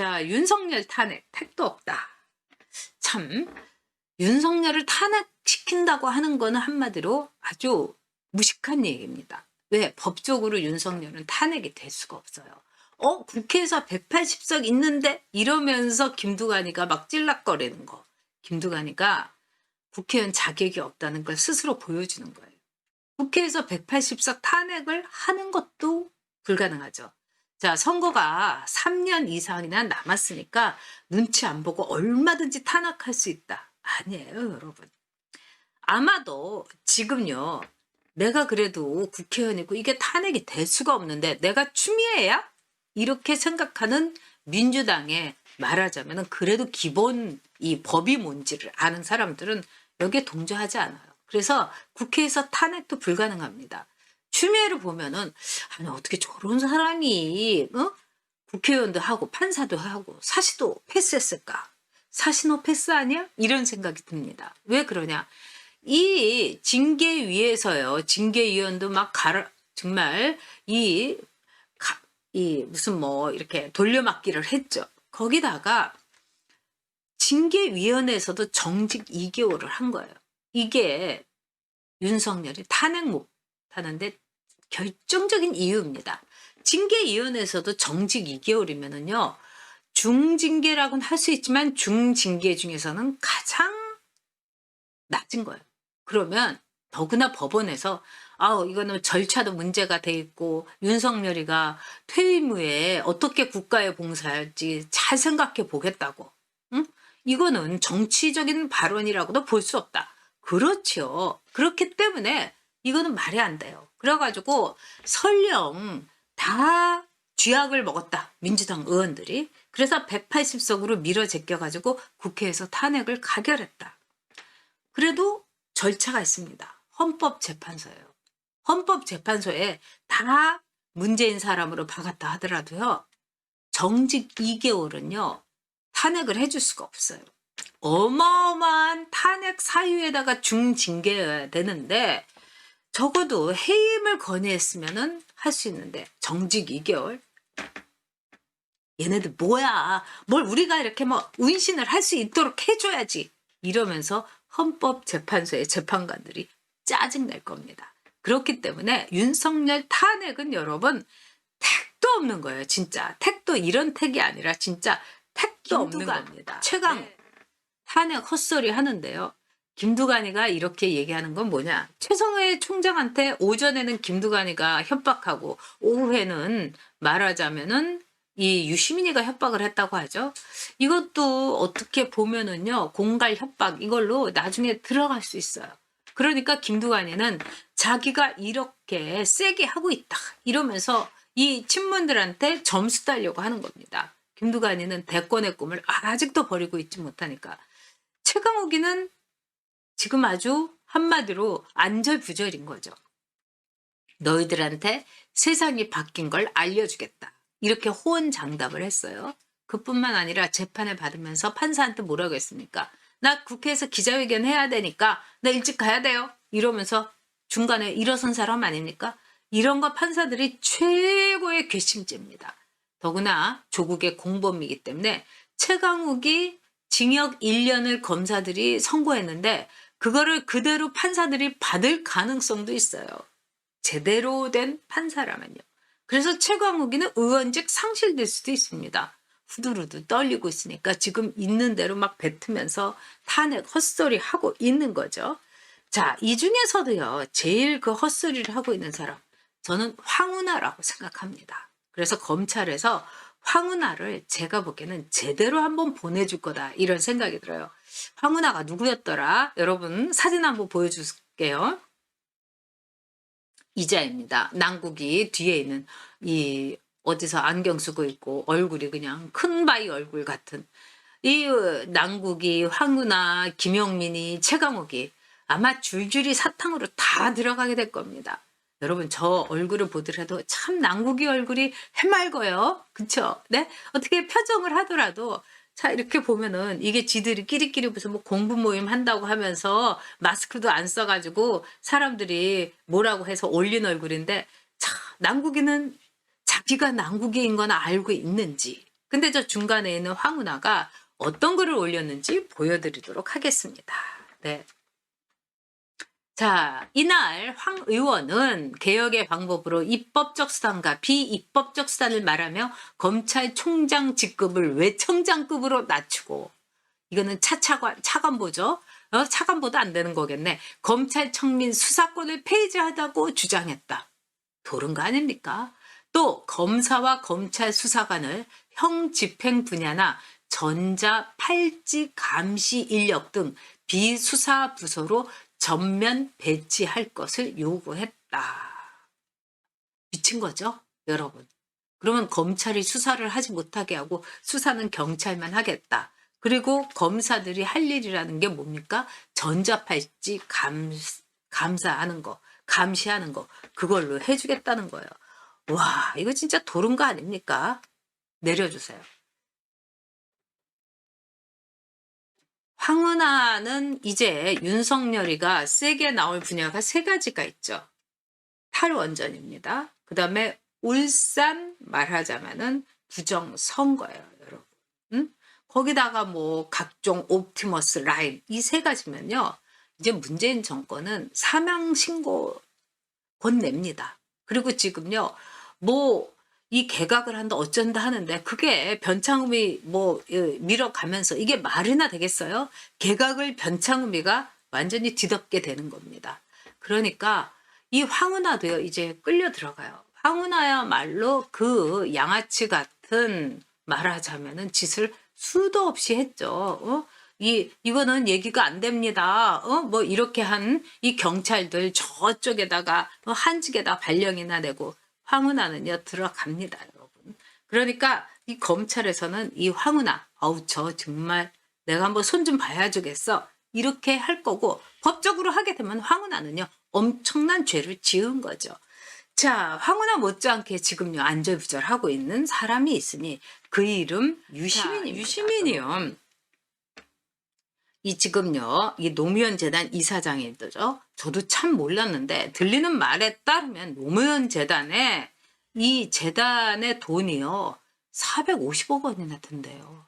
자, 윤석열 탄핵, 택도 없다. 참, 윤석열을 탄핵시킨다고 하는 거는 한마디로 아주 무식한 얘기입니다. 왜? 법적으로 윤석열은 탄핵이 될 수가 없어요. 국회에서 180석 있는데? 이러면서 김두관이가 막 찔락거리는 거. 김두관이가 국회의원 자격이 없다는 걸 스스로 보여주는 거예요. 국회에서 180석 탄핵을 하는 것도 불가능하죠. 자, 선거가 3년 이상이나 남았으니까 눈치 안 보고 얼마든지 탄핵할 수 있다. 아니에요, 여러분. 아마도 지금요, 내가 그래도 국회의원이고 이게 탄핵이 될 수가 없는데 내가 추미애야? 이렇게 생각하는 민주당에 말하자면 그래도 기본 이 법이 뭔지를 아는 사람들은 여기에 동조하지 않아요. 그래서 국회에서 탄핵도 불가능합니다. 추미애를 보면은 아니 어떻게 저런 사람이 국회의원도 하고 판사도 하고 사시도 패스했을까? 사시노 패스 아니야? 이런 생각이 듭니다. 왜 그러냐? 이 징계위에서요. 징계위원도 막 정말 이 무슨 뭐 이렇게 돌려막기를 했죠. 거기다가 징계위원회에서도 정직 2개월을 한 거예요. 이게 윤석열이 탄핵 못 하는데 결정적인 이유입니다. 징계위원회에서도 정직 2개월이면은요. 중징계라고는 할 수 있지만 중징계 중에서는 가장 낮은 거예요. 그러면 더구나 법원에서 이거는 절차도 문제가 돼 있고 윤석열이가 퇴임 후에 어떻게 국가에 봉사할지 잘 생각해 보겠다고. 응? 이거는 정치적인 발언이라고도 볼 수 없다. 그렇죠. 그렇기 때문에 이거는 말이 안 돼요. 그래가지고 설령 다 쥐약을 먹었다. 민주당 의원들이. 그래서 180석으로 밀어 제껴가지고 국회에서 탄핵을 가결했다. 그래도 절차가 있습니다. 헌법재판소예요. 헌법재판소에 다 문재인 사람으로 박았다 하더라도요. 정직 2개월은요. 탄핵을 해줄 수가 없어요. 어마어마한 탄핵 사유에다가 중징계여야 되는데 적어도 해임을 건의했으면 할 수 있는데 정직 2개월? 얘네들 뭐야. 뭘 우리가 이렇게 뭐 운신을 할 수 있도록 해줘야지. 이러면서 헌법재판소의 재판관들이 짜증낼 겁니다. 그렇기 때문에 윤석열 탄핵은 여러분 택도 없는 거예요. 진짜. 택도 이런 택이 아니라 진짜 택도 없는 겁니다. 최강 탄핵 헛소리 하는데요. 김두관이가 이렇게 얘기하는 건 뭐냐. 최성해 총장한테 오전에는 김두관이가 협박하고 오후에는 말하자면은 이 유시민이가 협박을 했다고 하죠. 이것도 어떻게 보면은요. 공갈 협박 이걸로 나중에 들어갈 수 있어요. 그러니까 김두관이는 자기가 이렇게 세게 하고 있다. 이러면서 이 친문들한테 점수 따려고 하는 겁니다. 김두관이는 대권의 꿈을 아직도 버리고 있지 못하니까. 최강욱이는 지금 아주 한마디로 안절부절인 거죠. 너희들한테 세상이 바뀐 걸 알려주겠다. 이렇게 호언장담을 했어요. 그뿐만 아니라 재판을 받으면서 판사한테 뭐라고 했습니까? 나 국회에서 기자회견 해야 되니까 나 일찍 가야 돼요. 이러면서 중간에 일어선 사람 아닙니까? 이런 거 판사들이 최고의 괘씸죄입니다. 더구나 조국의 공범이기 때문에 최강욱이 징역 1년을 검사들이 선고했는데 그거를 그대로 판사들이 받을 가능성도 있어요. 제대로 된 판사라면요. 그래서 최강욱이는 의원직 상실될 수도 있습니다. 후두루두 떨리고 있으니까 지금 있는 대로 막 뱉으면서 탄핵 헛소리 하고 있는 거죠. 자, 이 중에서도요. 제일 그 헛소리를 하고 있는 사람 저는 황운하라고 생각합니다. 그래서 검찰에서 황운하를 제가 보기에는 제대로 한번 보내줄 거다 이런 생각이 들어요. 황운하가 누구였더라? 여러분 사진 한번 보여줄게요. 이자입니다. 난국이 뒤에 있는 이 어디서 안경 쓰고 있고 얼굴이 그냥 큰 바위 얼굴 같은 이 난국이 황운하 김용민이 최강욱이 아마 줄줄이 사탕으로 다 들어가게 될 겁니다. 여러분 저 얼굴을 보더라도 참 난국이 얼굴이 해맑어요. 그쵸? 네? 어떻게 표정을 하더라도 자 이렇게 보면은 이게 지들이 끼리끼리 무슨 뭐 공부 모임 한다고 하면서 마스크도 안 써가지고 사람들이 뭐라고 해서 올린 얼굴인데 자 난국이는 자기가 난국이인 건 알고 있는지 근데 저 중간에 있는 황운하가 어떤 글을 올렸는지 보여드리도록 하겠습니다. 네. 자, 이날 황 의원은 개혁의 방법으로 입법적 수단과 비입법적 수단을 말하며 검찰총장 직급을 외청장급으로 낮추고, 이거는 차관보죠. 차관보도 안 되는 거겠네. 검찰청민 수사권을 폐지하다고 주장했다. 도른 거 아닙니까? 또 검사와 검찰 수사관을 형 집행 분야나 전자 팔찌 감시 인력 등 비수사 부서로 전면 배치할 것을 요구했다. 미친 거죠, 여러분. 그러면 검찰이 수사를 하지 못하게 하고 수사는 경찰만 하겠다. 그리고 검사들이 할 일이라는 게 뭡니까? 전자팔찌 감사하는 거, 감시하는 거, 그걸로 해주겠다는 거예요. 와, 이거 진짜 도른 거 아닙니까? 내려주세요. 황운하는 이제 윤석열이가 세게 나올 분야가 세 가지가 있죠. 탈원전입니다. 그 다음에 울산 말하자면은 부정선거예요, 여러분. 응? 거기다가 뭐 각종 옵티머스 라인 이 세 가지면요. 이제 문재인 정권은 사망 신고 곧 냅니다. 그리고 지금요, 뭐 이 개각을 한다 어쩐다 하는데 그게 변창흠이 뭐 밀어가면서 이게 말이나 되겠어요? 개각을 변창흠이가 완전히 뒤덮게 되는 겁니다. 그러니까 이 황운하도요 이제 끌려 들어가요. 황운하야말로 그 양아치 같은 말하자면은 짓을 수도 없이 했죠. 이거는 얘기가 안 됩니다. 뭐 이렇게 한 이 경찰들 저쪽에다가 한직에다 발령이나 내고 황운하는요 들어갑니다, 여러분. 그러니까 이 검찰에서는 이 황운하, 어우 저 정말 내가 한번 손 좀 봐야 주겠어. 이렇게 할 거고 법적으로 하게 되면 황운하는요 엄청난 죄를 지은 거죠. 자, 황운하 못지않게 지금요 안절부절하고 있는 사람이 있으니 그 이름 유시민입니다. 유시민이요. 이 지금요 이 노무현 재단 이사장이죠. 저도 참 몰랐는데 들리는 말에 따르면 노무현 재단에 이 재단의 돈이요 450억 원이나 든대요.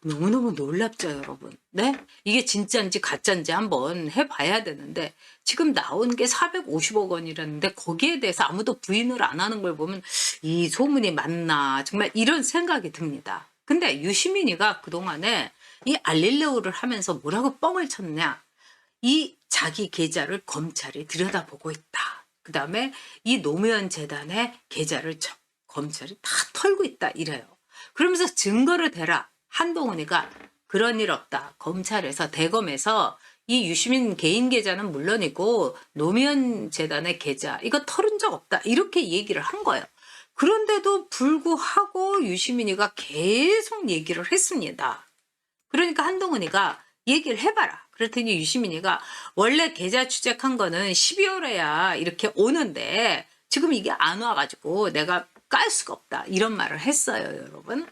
너무너무 놀랍죠, 여러분. 네? 이게 진짜인지 가짜인지 한번 해봐야 되는데 지금 나온 게 450억 원이라는데 거기에 대해서 아무도 부인을 안 하는 걸 보면 이 소문이 맞나 정말 이런 생각이 듭니다. 근데 유시민이가 그동안에 이 알릴레오를 하면서 뭐라고 뻥을 쳤냐. 이 자기 계좌를 검찰이 들여다보고 있다. 그 다음에 이 노무현 재단의 계좌를 검찰이 다 털고 있다 이래요. 그러면서 증거를 대라. 한동훈이가 그런 일 없다. 검찰에서 대검에서 이 유시민 개인 계좌는 물론이고 노무현 재단의 계좌 이거 털은 적 없다. 이렇게 얘기를 한 거예요. 그런데도 불구하고 유시민이가 계속 얘기를 했습니다. 그러니까 한동훈이가 얘기를 해봐라. 그랬더니 유시민이가 원래 계좌 추적한 거는 12월에야 이렇게 오는데 지금 이게 안 와가지고 내가 깔 수가 없다. 이런 말을 했어요, 여러분.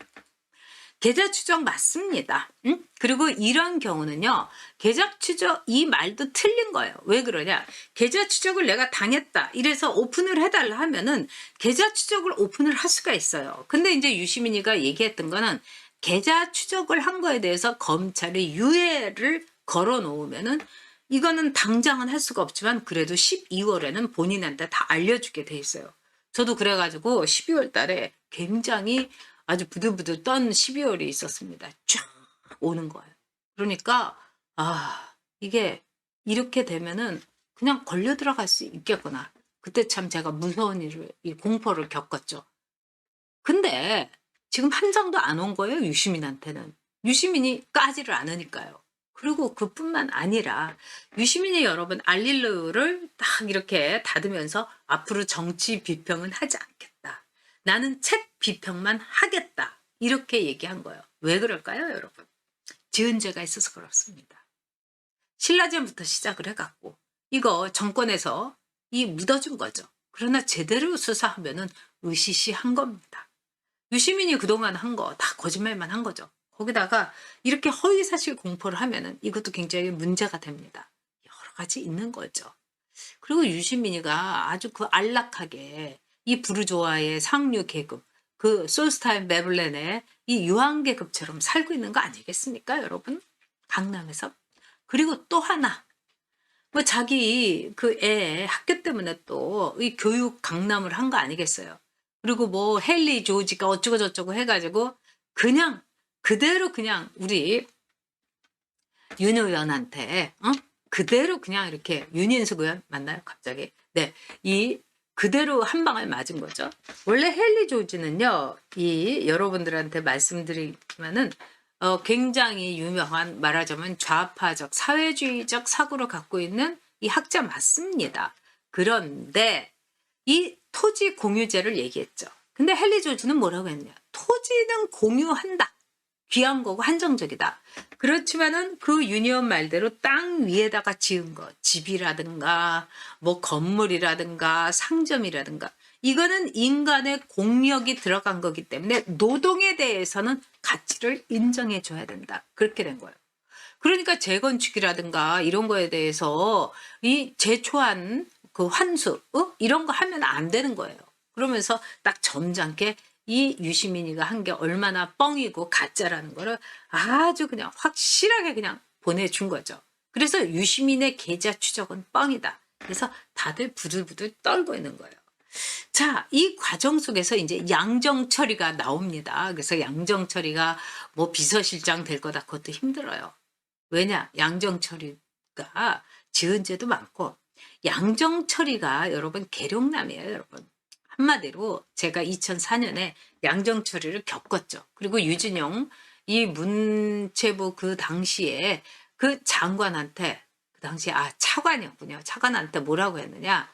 계좌 추적 맞습니다. 응? 그리고 이런 경우는요. 계좌 추적 이 말도 틀린 거예요. 왜 그러냐. 계좌 추적을 내가 당했다. 이래서 오픈을 해달라 하면은 계좌 추적을 오픈을 할 수가 있어요. 근데 이제 유시민이가 얘기했던 거는 계좌 추적을 한 거에 대해서 검찰이 유예를 걸어 놓으면은 이거는 당장은 할 수가 없지만 그래도 12월에는 본인한테 다 알려주게 돼 있어요. 저도 그래가지고 12월 달에 굉장히 아주 부들부들 떤 12월이 있었습니다. 쫙 오는 거예요. 그러니까 이게 이렇게 되면은 그냥 걸려 들어갈 수 있겠구나. 그때 참 제가 무서운 이 공포를 겪었죠. 근데 지금 한 장도 안 온 거예요, 유시민한테는. 유시민이 까지를 않으니까요. 그리고 그뿐만 아니라 유시민이 여러분 알릴루를 딱 이렇게 닫으면서 앞으로 정치 비평은 하지 않겠다. 나는 책 비평만 하겠다. 이렇게 얘기한 거예요. 왜 그럴까요, 여러분? 지은 죄가 있어서 그렇습니다. 신라전부터 시작을 해갖고 이거 정권에서 이 묻어준 거죠. 그러나 제대로 수사하면은 으시시한 겁니다. 유시민이 그동안 한 거 다 거짓말만 한 거죠. 거기다가 이렇게 허위사실 공포를 하면은 이것도 굉장히 문제가 됩니다. 여러 가지 있는 거죠. 그리고 유시민이가 아주 그 안락하게 이 부르조아의 상류 계급 그 솔스타인 베블렌의 이 유한계급처럼 살고 있는 거 아니겠습니까, 여러분? 강남에서. 그리고 또 하나, 뭐 자기 그 애 학교 때문에 또 이 교육 강남을 한 거 아니겠어요. 그리고 뭐 헨리 조지가 어쩌고 저쩌고 해가지고 그냥 그대로 그냥 우리 윤효연한테 그대로 그냥 이렇게 윤인숙 의원 맞나요? 갑자기 네, 이 그대로 한 방을 맞은 거죠. 원래 헨리 조지는요, 이 여러분들한테 말씀드리면은 굉장히 유명한, 말하자면 좌파적 사회주의적 사고를 갖고 있는 이 학자 맞습니다. 그런데 이 토지 공유제를 얘기했죠. 근데 헨리 조지는 뭐라고 했냐? 토지는 공유한다. 귀한 거고 한정적이다. 그렇지만은 그 유니온 말대로 땅 위에다가 지은 거, 집이라든가 뭐 건물이라든가 상점이라든가, 이거는 인간의 공력이 들어간 거기 때문에 노동에 대해서는 가치를 인정해 줘야 된다. 그렇게 된 거예요. 그러니까 재건축이라든가 이런 거에 대해서 이 제초한 그 환수 이런 거 하면 안 되는 거예요. 그러면서 딱 점잖게 이 유시민이가 한 게 얼마나 뻥이고 가짜라는 거를 아주 그냥 확실하게 그냥 보내준 거죠. 그래서 유시민의 계좌 추적은 뻥이다. 그래서 다들 부들부들 떨고 있는 거예요. 자, 이 과정 속에서 이제 양정철이가 나옵니다. 그래서 양정철이가 뭐 비서실장 될 거다. 그것도 힘들어요. 왜냐? 양정철이가 지은 죄도 많고, 양정철이가 여러분 계룡남이에요, 여러분. 한마디로 제가 2004년에 양정철이를 겪었죠. 그리고 유진용 이 문체부 그 당시에 그 장관한테, 그 당시에 차관이었군요. 차관한테 뭐라고 했느냐?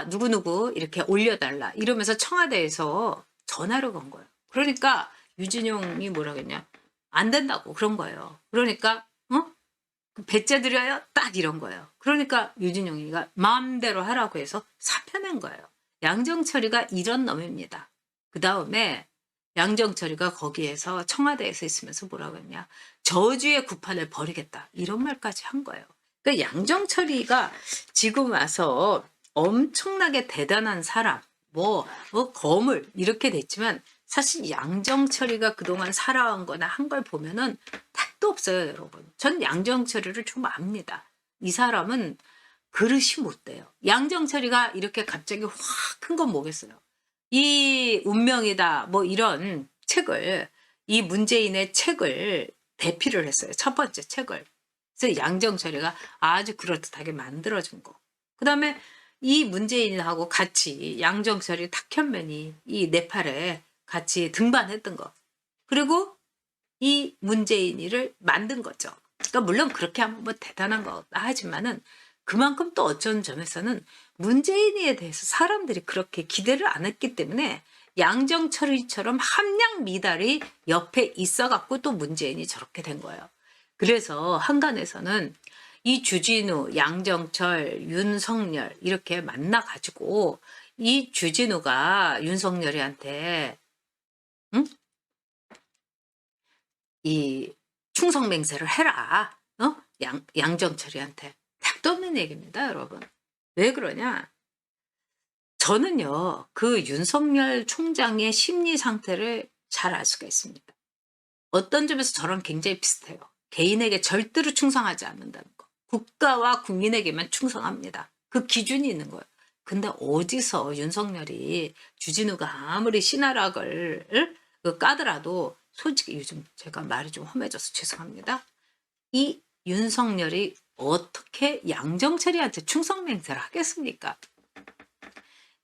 누구누구 이렇게 올려달라 이러면서 청와대에서 전화를 건 거예요. 그러니까 유진용이 뭐라고 했냐? 안 된다고 그런 거예요. 그러니까 배째 드려요? 딱 이런 거예요. 그러니까 유진용이가 마음대로 하라고 해서 사표 낸 거예요. 양정철이가 이런 놈입니다. 그 다음에 양정철이가 거기에서 청와대에서 있으면서 뭐라고 했냐? 저주의 구판을 벌이겠다. 이런 말까지 한 거예요. 그러니까 양정철이가 지금 와서 엄청나게 대단한 사람, 뭐 거물 이렇게 됐지만 사실 양정철이가 그동안 살아온 거나 한 걸 보면은 택도 없어요, 여러분. 전 양정철이를 좀 압니다. 이 사람은 그릇이 못 돼요. 양정철이가 이렇게 갑자기 확 큰 건 뭐겠어요? 이 운명이다 뭐 이런 책을, 이 문재인의 책을 대피를 했어요. 첫 번째 책을. 그래서 양정철이가 아주 그럴듯하게 만들어준 거. 그 다음에 이 문재인하고 같이 양정철이 탁현면이 이 네팔에 같이 등반했던 거. 그리고 이 문재인이를 만든 거죠. 그러니까 물론 그렇게 하면 뭐 대단한 거다 하지만은 그만큼 또 어쩐 점에서는 문재인이에 대해서 사람들이 그렇게 기대를 안 했기 때문에 양정철이처럼 함량 미달이 옆에 있어갖고 또 문재인이 저렇게 된 거예요. 그래서 한간에서는 이 주진우, 양정철, 윤석열 이렇게 만나가지고 이 주진우가 윤석열이한테 이 충성맹세를 해라. 양정철이한테. 택도 없는 얘기입니다, 여러분. 왜 그러냐? 저는요, 그 윤석열 총장의 심리 상태를 잘 알 수가 있습니다. 어떤 점에서 저랑 굉장히 비슷해요. 개인에게 절대로 충성하지 않는다는 거. 국가와 국민에게만 충성합니다. 그 기준이 있는 거예요. 근데 어디서 윤석열이 주진우가 아무리 신하락을 까더라도 솔직히 요즘 제가 말이 좀 험해져서 죄송합니다. 이 윤석열이 어떻게 양정철이한테 충성맹세를 하겠습니까?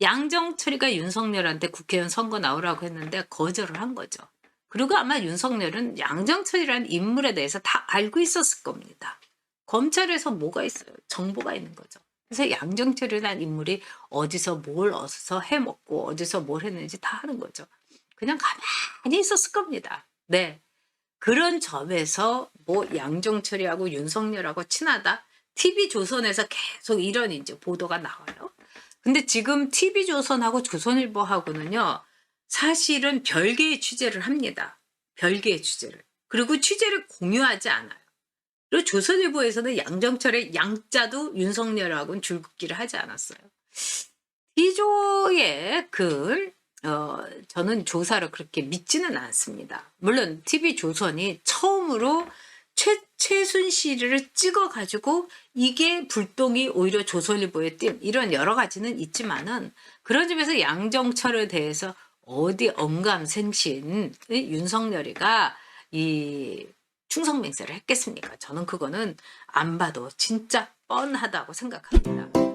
양정철이가 윤석열한테 국회의원 선거 나오라고 했는데 거절을 한 거죠. 그리고 아마 윤석열은 양정철이라는 인물에 대해서 다 알고 있었을 겁니다. 검찰에서 뭐가 있어요? 정보가 있는 거죠. 그래서 양정철이라는 인물이 어디서 뭘 어디서 해먹고 어디서 뭘 했는지 다 아는 거죠. 그냥 가만히 있었을 겁니다. 네. 그런 점에서 뭐 양정철이하고 윤석열하고 친하다? TV조선에서 계속 이런 이제 보도가 나와요. 근데 지금 TV조선하고 조선일보하고는요, 사실은 별개의 취재를 합니다. 별개의 취재를. 그리고 취재를 공유하지 않아요. 그리고 조선일보에서는 양정철의 양자도 윤석열하고는 줄긋기를 하지 않았어요. D조의 그 저는 조사를 그렇게 믿지는 않습니다. 물론 TV조선이 처음으로 최순실을 찍어가지고 이게 불똥이 오히려 조선일보에 띈 이런 여러 가지는 있지만은 그런 점에서 양정철에 대해서 어디 언감생신 윤석열이가 이 충성맹세를 했겠습니까? 저는 그거는 안 봐도 진짜 뻔하다고 생각합니다.